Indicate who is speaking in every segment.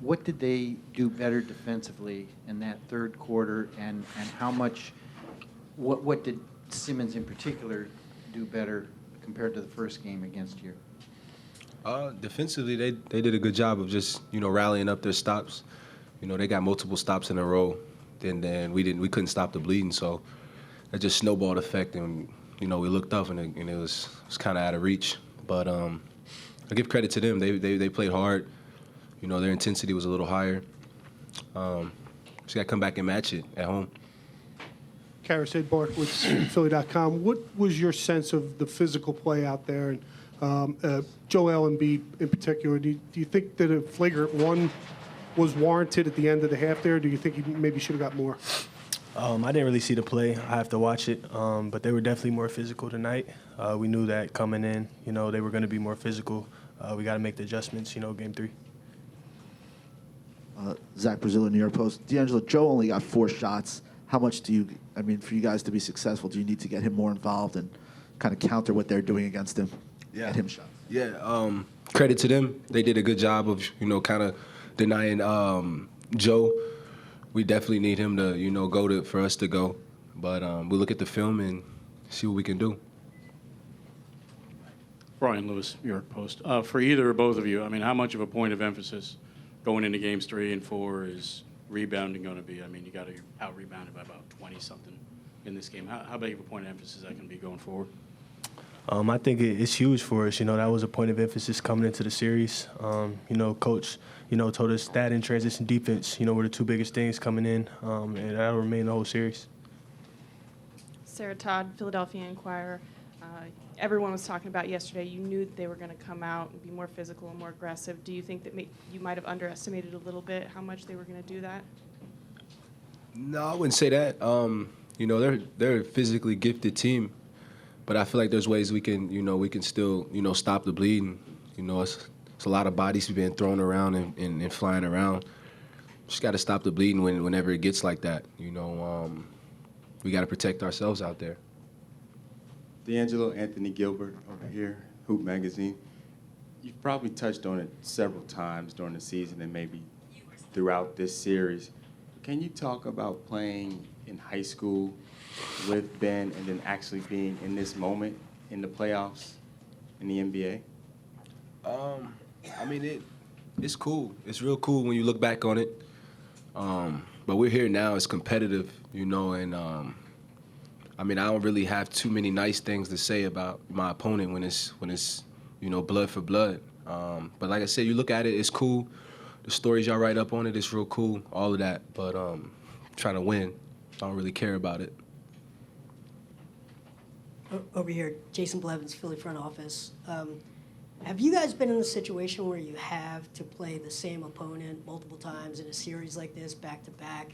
Speaker 1: what did they do better defensively in that third quarter, and how much, what did Simmons in particular do better compared to the first game against you?
Speaker 2: Defensively, they did a good job of just, rallying up their stops. They got multiple stops in a row. Then we couldn't stop the bleeding, so that just snowballed effect, and we looked up and it was kind of out of reach. But I give credit to them. They played hard. Their intensity was a little higher. Just got to come back and match it at home.
Speaker 3: Caris LeVert with Philly.com. What was your sense of the physical play out there? And Joel Embiid in particular, do you think that a flagrant one was warranted at the end of the half there? Or do you think he maybe should have got more?
Speaker 4: I didn't really see the play. I have to watch it. But they were definitely more physical tonight. We knew that coming in. They were going to be more physical. We got to make the adjustments, game 3.
Speaker 5: Zach Brazil, New York Post. DAngelo, Joe only got 4 shots. How much for you guys to be successful, do you need to get him more involved and kind of counter what they're doing against him?
Speaker 2: Yeah.
Speaker 5: Get him shots.
Speaker 2: Yeah. Credit to them. They did a good job of, kind of denying Joe. We definitely need him to, go for us to go. But we'll look at the film and see what we can do.
Speaker 6: Brian Lewis, New York Post. For either or both of you, how much of a point of emphasis going into games 3 and 4 is rebounding going to be? You got to out-rebounded by about 20-something in this game. How big of a point of emphasis that can be going forward?
Speaker 4: I think it's huge for us. That was a point of emphasis coming into the series. Coach, told us that in transition defense, were the 2 biggest things coming in, and that'll remain the whole series.
Speaker 7: Sarah Todd, Philadelphia Inquirer. Everyone was talking about yesterday. You knew that they were going to come out and be more physical and more aggressive. Do you think that you might have underestimated a little bit how much they were going to do that?
Speaker 2: No, I wouldn't say that. They're a physically gifted team, but I feel like there's ways we can still, stop the bleeding. It's a lot of bodies being thrown around and flying around. Just got to stop the bleeding whenever it gets like that. We got to protect ourselves out there.
Speaker 8: DAngelo, Anthony Gilbert over here, Hoop Magazine. You've probably touched on it several times during the season and maybe throughout this series. Can you talk about playing in high school with Ben and then actually being in this moment in the playoffs in the NBA?
Speaker 2: It's cool. It's real cool when you look back on it. But we're here now. It's competitive, and I don't really have too many nice things to say about my opponent when it's blood for blood. But like I said, you look at it, it's cool. The stories y'all write up on it, it's real cool, all of that. But trying to win, I don't really care about it.
Speaker 9: Over here, Jason Blevins, Philly front office. Have you guys been in a situation where you have to play the same opponent multiple times in a series like this, back-to-back?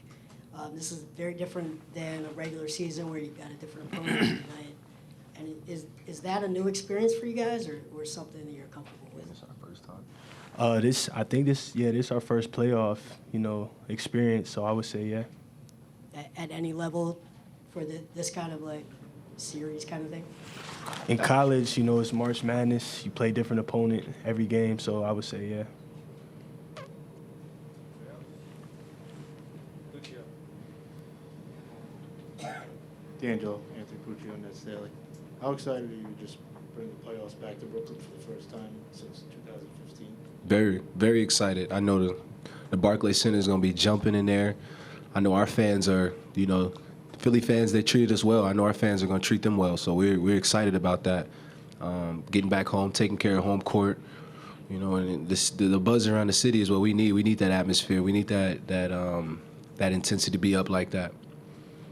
Speaker 9: This is very different than a regular season where you've got a different opponent tonight. And is that a new experience for you guys, or something that you're comfortable with?
Speaker 2: This our first time.
Speaker 4: This is our first playoff, experience. So I would say, yeah.
Speaker 9: At any level, for this kind of series kind of thing.
Speaker 4: In college, it's March Madness. You play different opponent every game. So I would say, yeah.
Speaker 10: DAngelo, Anthony Puccio, Nets Daily. How excited are you to just bring the playoffs back to Brooklyn for the first time since 2015?
Speaker 2: Very, very excited. I know the Barclays Center is going to be jumping in there. I know our fans are, Philly fans, they treated us well. I know our fans are going to treat them well, so we're excited about that. Getting back home, taking care of home court, and the buzz around the city is what we need. We need that atmosphere. We need that intensity to be up like that.